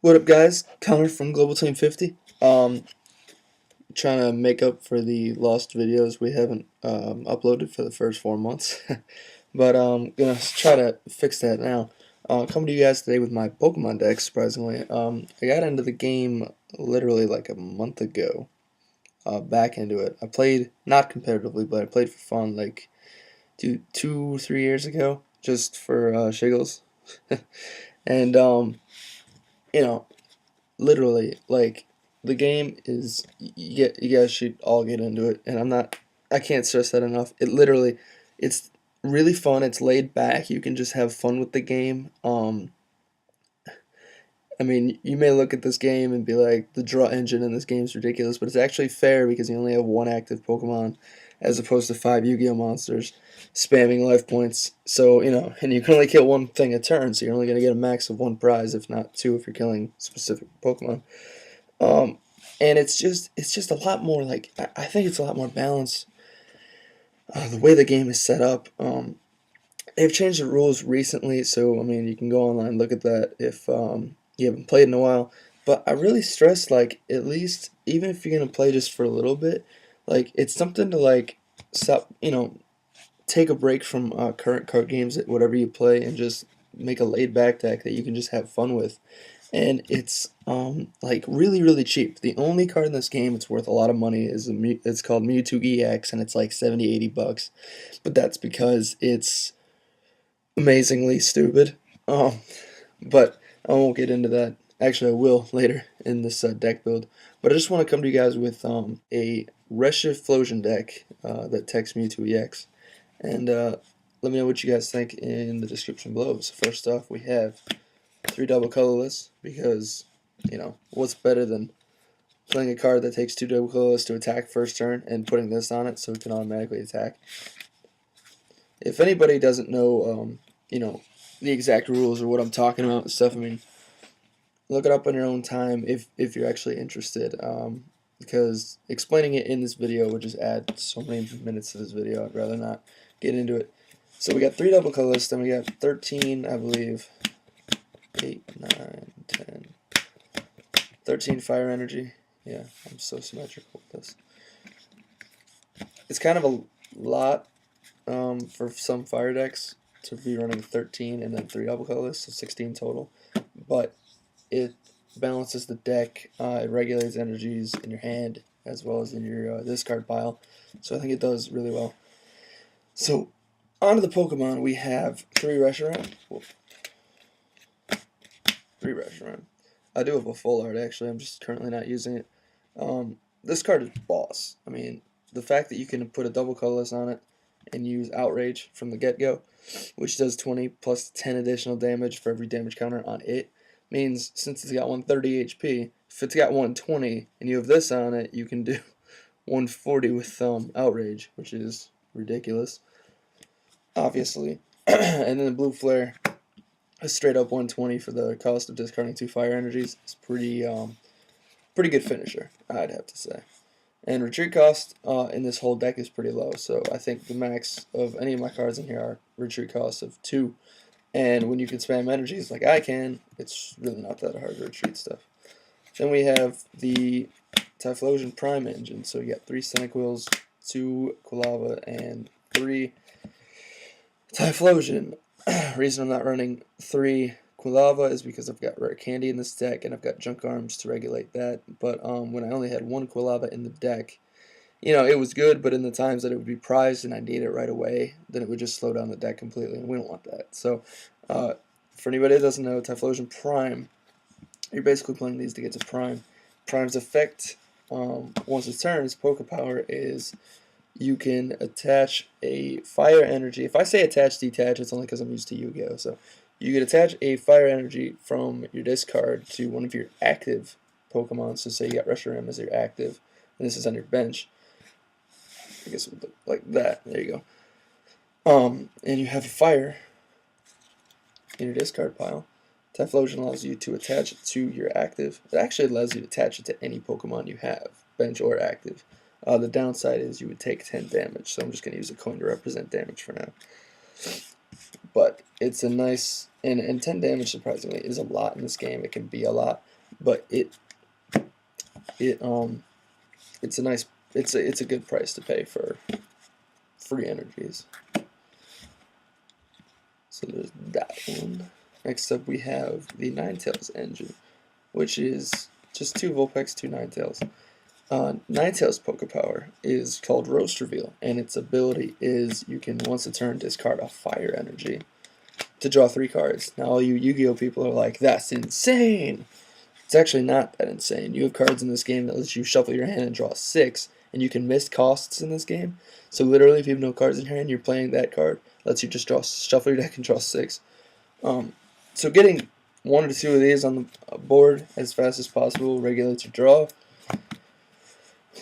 What up, guys? Connor from Global Team 50. Trying to make up for the lost videos we haven't uploaded for the first 4 months, but gonna try to fix that now. Coming to you guys today with my Pokemon deck. Surprisingly, I got into the game literally like a month ago. Back into it. I played not competitively, but I played for fun like 3 years ago, just for shiggles, and you know literally, like, the game is you guys should all get into it, and I can't stress that enough. It's really fun. It's laid back. You can just have fun with the game. I mean, you may look at this game and be like, the draw engine in this game is ridiculous, but it's actually fair because you only have one active Pokemon as opposed to five Yu-Gi-Oh monsters spamming life points. So, and you can only kill one thing a turn, so you're only going to get a max of one prize, if not two if you're killing specific Pokemon. Um, and it's just a lot more like I think it's a lot more balanced. The way the game is set up, they've changed the rules recently, so I mean you can go online and look at that if you haven't played in a while. But I really stress, like, at least even if you're gonna play just for a little bit, like, it's something to, like, stop, take a break from current card games at whatever you play and just make a laid back deck that you can just have fun with. And it's like really really cheap. The only card in this game it's worth a lot of money is it's called Mewtwo EX, and it's like 70-80 bucks. But that's because it's amazingly stupid. But I won't get into that. Actually, I will later in this deck build. But I just want to come to you guys with a Reshiphlosion deck that techs Mewtwo EX. And let me know what you guys think in the description below. So first off, we have three double colorless because, what's better than playing a card that takes two double colorless to attack first turn and putting this on it so it can automatically attack. If anybody doesn't know, the exact rules or what I'm talking about and stuff, I mean, look it up on your own time if you're actually interested. Because explaining it in this video would just add so many minutes to this video. I'd rather not get into it. So we got three double colorless, then we got 13, I believe. 8, 9, 10, 13 fire energy. Yeah, I'm so symmetrical with this. It's kind of a lot for some fire decks to be running 13 and then 3 double colors, so 16 total. But it balances the deck, it regulates energies in your hand as well as in your discard pile. So I think it does really well. So, onto the Pokemon, we have 3 Reshiram. Whoa. 3 Reshiram. I do have a full art, actually. I'm just currently not using it. This card is boss. I mean, the fact that you can put a double colorless on it and use Outrage from the get-go, which does 20 plus 10 additional damage for every damage counter on it, means since it's got 130 HP, if it's got 120 and you have this on it, you can do 140 with Outrage, which is ridiculous, obviously. And then the Blue Flare, a straight up 120 for the cost of discarding 2 fire energies. It's pretty good finisher, I'd have to say. And retreat cost in this whole deck is pretty low, so I think the max of any of my cards in here are retreat costs of 2. And when you can spam energies like I can, it's really not that hard to retreat stuff. Then we have the Typhlosion Prime engine, so you got 3 Cyndaquils, 2 Quilava, and 3 Typhlosion. Reason I'm not running 3 Quilava is because I've got Rare Candy in this deck, and I've got Junk Arms to regulate that. But when I only had 1 Quilava in the deck, it was good, but in the times that it would be prized and I need it right away, then it would just slow down the deck completely, and we don't want that. So, for anybody that doesn't know, Typhlosion Prime, you're basically playing these to get to Prime. Prime's effect, once it turns, Poke Power, is you can attach a fire energy. If I say attach, detach, it's only because I'm used to Yu-Gi-Oh! So you can attach a fire energy from your discard to one of your active Pokemon. So say you got Reshiram as your active, and this is on your bench. I guess it would look like that. There you go. And you have a fire in your discard pile. Typhlosion allows you to attach it to your active. It actually allows you to attach it to any Pokemon you have, bench or active. The downside is you would take 10 damage, so I'm just going to use a coin to represent damage for now. but it's a nice, and 10 damage surprisingly is a lot in this game. It can be a lot, but it it's a nice, it's a good price to pay for free energies. So there's that one. Next up we have the Ninetales engine, which is just 2 Vulpix, 2 Ninetales. Ninetales Pokepower is called Roast Reveal, and its ability is you can once a turn discard a fire energy to draw 3 cards. Now all you Yu-Gi-Oh people are like, that's insane! It's actually not that insane. You have cards in this game that lets you shuffle your hand and draw 6, and you can miss costs in this game. So literally, if you have no cards in your hand, you're playing that card. Lets you just shuffle your deck and draw 6. So getting 1 or 2 of these on the board as fast as possible regulates your draw,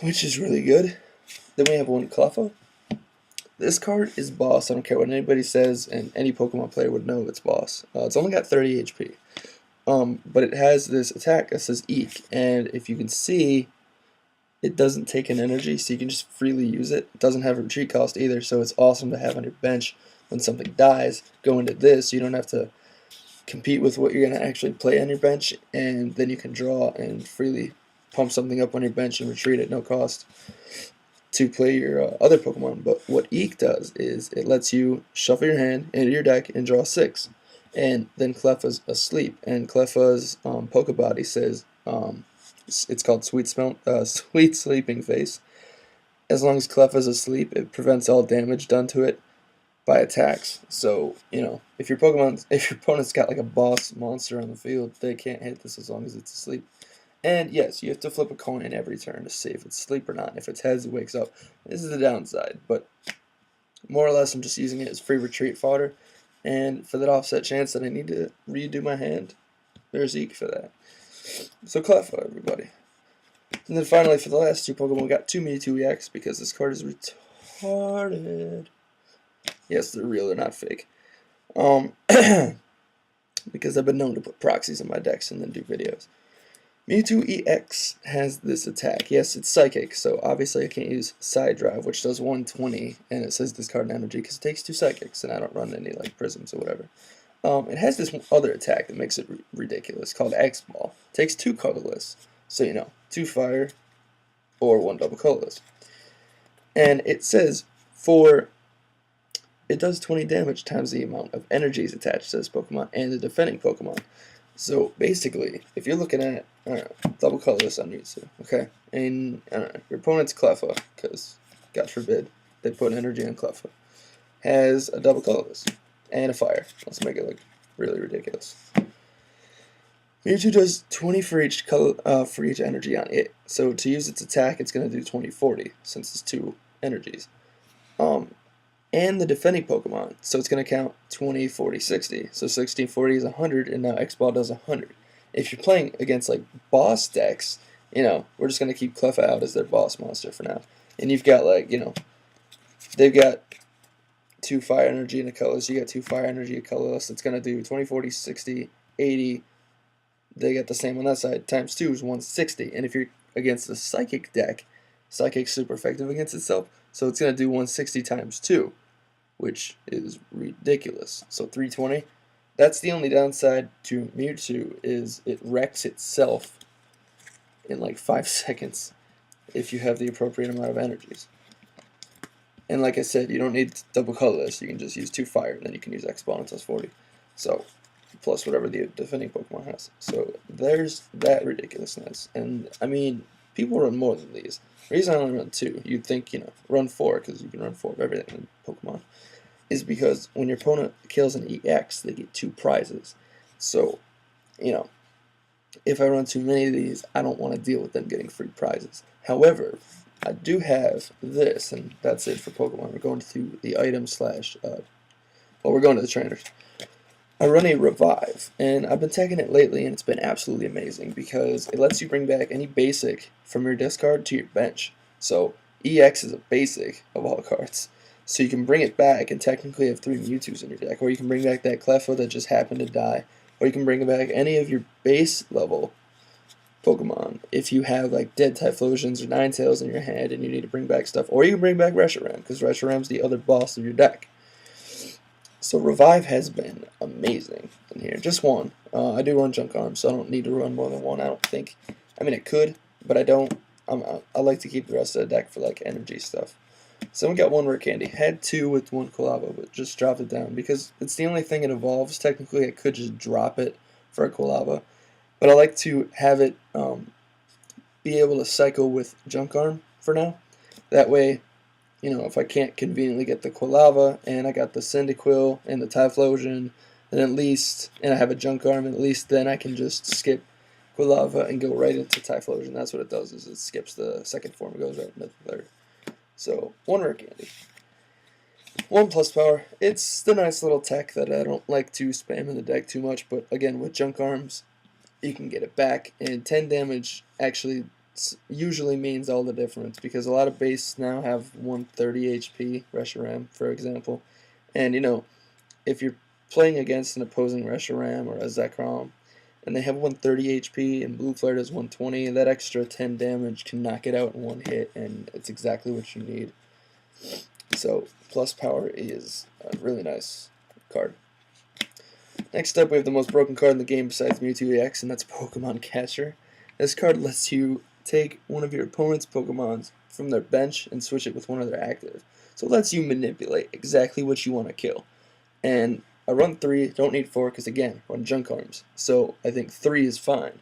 which is really good. Then we have 1 Cleffa. This card is boss. I don't care what anybody says, and any Pokemon player would know it's boss. It's only got 30 HP. But it has this attack that says Eek, and if you can see, it doesn't take an energy, so you can just freely use it. It doesn't have a retreat cost either, so it's awesome to have on your bench when something dies. Go into this, you don't have to compete with what you're going to actually play on your bench, and then you can draw and freely pump something up on your bench and retreat at no cost to play your other Pokemon. But what Eek does is it lets you shuffle your hand into your deck and draw 6. And then Cleffa's asleep, and Cleffa's Pokebody says it's called Sweet Sleeping Face. As long as Cleffa's asleep, it prevents all damage done to it by attacks. So if your opponent's got like a boss monster on the field, they can't hit this as long as it's asleep. And yes, you have to flip a coin every turn to see if it's asleep or not. If it's heads, it wakes up. This is the downside, but more or less, I'm just using it as free retreat fodder. And for that offset chance that I need to redo my hand, there's Eek for that. So Cleffa, everybody. And then finally, for the last 2 Pokemon, we got 2 Mewtwo EX, because this card is retarded. Yes, they're real, they're not fake. Because I've been known to put proxies in my decks and then do videos. Mewtwo EX has this attack. Yes, it's Psychic, so obviously I can't use Side Drive, which does 120, and it says discard an energy because it takes 2 Psychics, and I don't run any like Prisms or whatever. It has this other attack that makes it ridiculous, called X-Ball. Takes 2 colorless, so 2 fire or 1 double colorless. And it says it does 20 damage times the amount of energies attached to this Pokemon and the defending Pokemon. So basically, if you're looking at, double colorless on Mewtwo, okay? And, your opponent's Cleffa, because, God forbid, they put energy on Cleffa, has a double colorless and a fire. Let's make it look really ridiculous. Mewtwo does 20 for each energy on it. So to use its attack, it's going to do 20-40, since it's 2 energies. And the defending Pokemon, so it's going to count 20, 40, 60. So 60, 40 is 100, and now X-Ball does 100. If you're playing against, like, boss decks, we're just going to keep Cleffa out as their boss monster for now. And you've got, like, they've got 2 fire energy and a colorless. You got 2 fire energy and colorless. It's going to do 20, 40, 60, 80. They got the same on that side. Times 2 is 160. And if you're against a Psychic deck, Psychic's super effective against itself, so it's going to do 160 times 2. Which is ridiculous. So 320. That's the only downside to Mewtwo, is it wrecks itself in like 5 seconds if you have the appropriate amount of energies. And like I said, you don't need double colorless. You can just use 2 fire, and then you can use X-Ball and it does 40. So plus whatever the defending Pokemon has. So there's that ridiculousness. And I mean, people run more than these. The reason I only run 2, you'd think, run 4, because you can run 4 of everything in Pokemon, is because when your opponent kills an EX, they get 2 prizes. So, if I run too many of these, I don't want to deal with them getting free prizes. However, I do have this, and that's it for Pokemon. We're going through the item we're going to the trainers. I run a Revive, and I've been taking it lately, and it's been absolutely amazing because it lets you bring back any basic from your discard to your bench. So EX is a basic of all cards, so you can bring it back and technically have 3 Mewtwo's in your deck, or you can bring back that Cleffa that just happened to die, or you can bring back any of your base level Pokemon if you have like dead Typhlosions or Ninetales in your hand and you need to bring back stuff, or you can bring back Reshiram, because Reshiram's the other boss of your deck. So Revive has been amazing in here. Just one. I do run Junk Arm, so I don't need to run more than one. I don't think. I mean, I could, but I don't. I like to keep the rest of the deck for like energy stuff. So we got one Rare Candy. Had two with one Quilava, but just dropped it down because it's the only thing it evolves. Technically, I could just drop it for a Quilava, but I like to have it be able to cycle with Junk Arm for now. That way, you know, if I can't conveniently get the Quilava and I got the Cyndaquil and the Typhlosion, then at least, and I have a Junk Arm, and at least then I can just skip Quilava and go right into Typhlosion. That's what it does, is it skips the second form and goes right into the third. So, one Rare Candy. 1 plus power. It's the nice little tech that I don't like to spam in the deck too much, but again, with Junk Arms, you can get it back, and 10 damage actually usually means all the difference, because a lot of base now have 130 HP, Reshiram, for example, and you know, if you're playing against an opposing Reshiram or a Zekrom, and they have 130 HP and Blue Flare does 120, that extra 10 damage can knock it out in one hit, and it's exactly what you need. So, plus power is a really nice card. Next up, we have the most broken card in the game besides Mewtwo EX, and that's Pokemon Catcher. This card lets you take one of your opponent's Pokemons from their bench and switch it with one of their active. So it lets you manipulate exactly what you want to kill. And I run 3, don't need 4, because again, I run Junk Arms. So I think 3 is fine.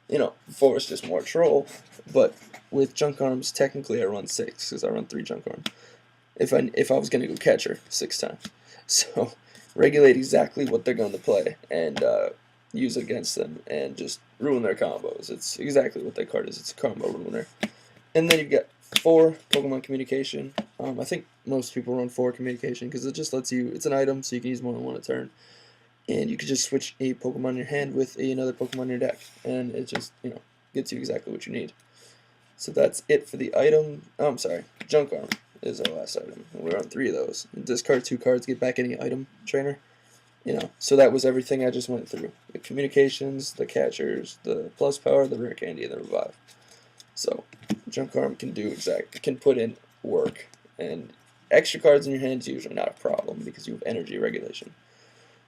You know, 4 is just more troll, but with Junk Arms, technically I run 6, because I run 3 Junk Arms. If I was going to go Catcher 6 times. So regulate exactly what they're going to play and use against them and just ruin their combos. It's exactly what that card is. It's a combo ruiner. And then you've got 4 Pokemon Communication. I think most people run 4 Communication because it just lets you, it's an item so you can use more than one a turn. And you can just switch a Pokemon in your hand with another Pokemon in your deck. And it just, you know, gets you exactly what you need. So that's it for the item. Oh, I'm sorry, Junk Arm is our last item. We're on 3 of those. Discard 2 cards, get back any item trainer. You know, so that was everything I just went through. The communications, the catchers, the plus power, the Rare Candy, and the revive. So Junk Arm can put in work, and extra cards in your hand is usually not a problem because you have energy regulation.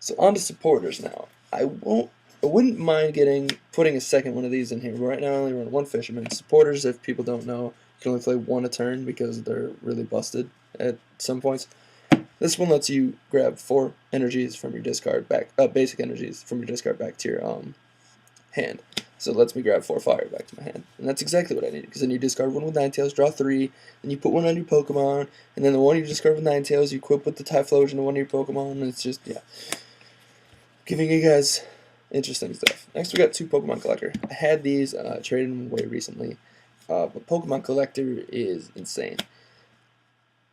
So on to supporters now. I wouldn't mind putting a second one of these in here. But right now I only run 1 Fisherman. Supporters, if people don't know, you can only play 1 a turn because they're really busted at some points. This one lets you grab 4 energies from your discard back, basic energies from your discard back to your hand. So it lets me grab 4 fire back to my hand. And that's exactly what I need, because then you discard 1 with Ninetales, draw 3, then you put 1 on your Pokemon, and then the one you discard with Ninetales, you equip with the Typhlosion to one of your Pokemon, and it's just, yeah. Giving you guys interesting stuff. Next we got 2 Pokemon Collector. I had these, traded them away recently, but Pokemon Collector is insane.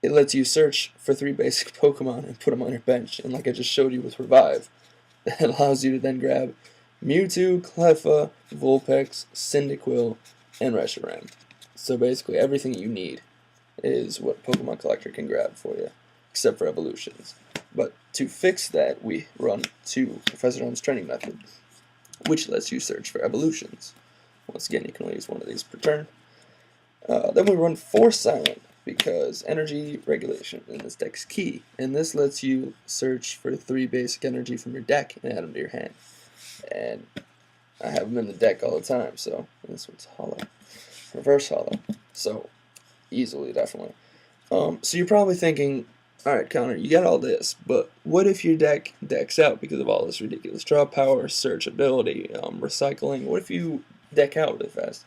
It lets you search for 3 basic Pokemon and put them on your bench, and like I just showed you with Revive, it allows you to then grab Mewtwo, Cleffa, Vulpix, Cyndaquil, and Reshiram. So basically everything you need is what Pokemon Collector can grab for you, except for evolutions. But to fix that, we run 2 Professor Home's training method, which lets you search for evolutions. Once again, you can only use 1 of these per turn. Then we run 4 Silent, because energy regulation in this deck is key, and this lets you search for 3 basic energy from your deck and add them to your hand. And I have them in the deck all the time, so this one's hollow, reverse hollow, so easily, definitely. So you're probably thinking, alright Connor, you got all this, but what if your deck decks out because of all this ridiculous draw power, search ability, recycling? What if you deck out really fast?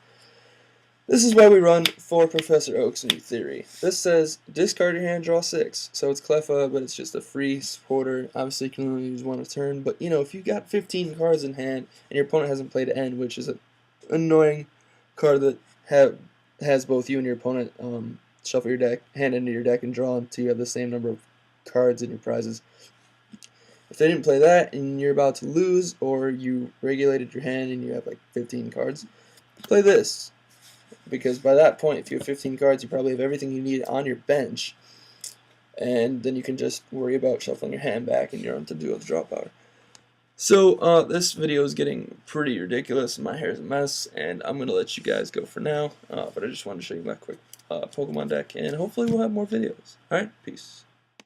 This is why we run 4 Professor Oak's New Theory. This says, discard your hand, draw 6. So it's Cleffa, but it's just a free supporter. Obviously, you can only use 1 a turn. But, you know, if you got 15 cards in hand, and your opponent hasn't played End, which is an annoying card that has both you and your opponent shuffle your deck, hand into your deck, and draw until you have the same number of cards in your prizes. If they didn't play that, and you're about to lose, or you regulated your hand and you have like 15 cards, play this. Because by that point, if you have 15 cards, you probably have everything you need on your bench. And then you can just worry about shuffling your hand back and you're on to do the draw power. So, this video is getting pretty ridiculous. My hair is a mess, and I'm going to let you guys go for now. But I just wanted to show you my quick Pokemon deck, and hopefully we'll have more videos. Alright, peace.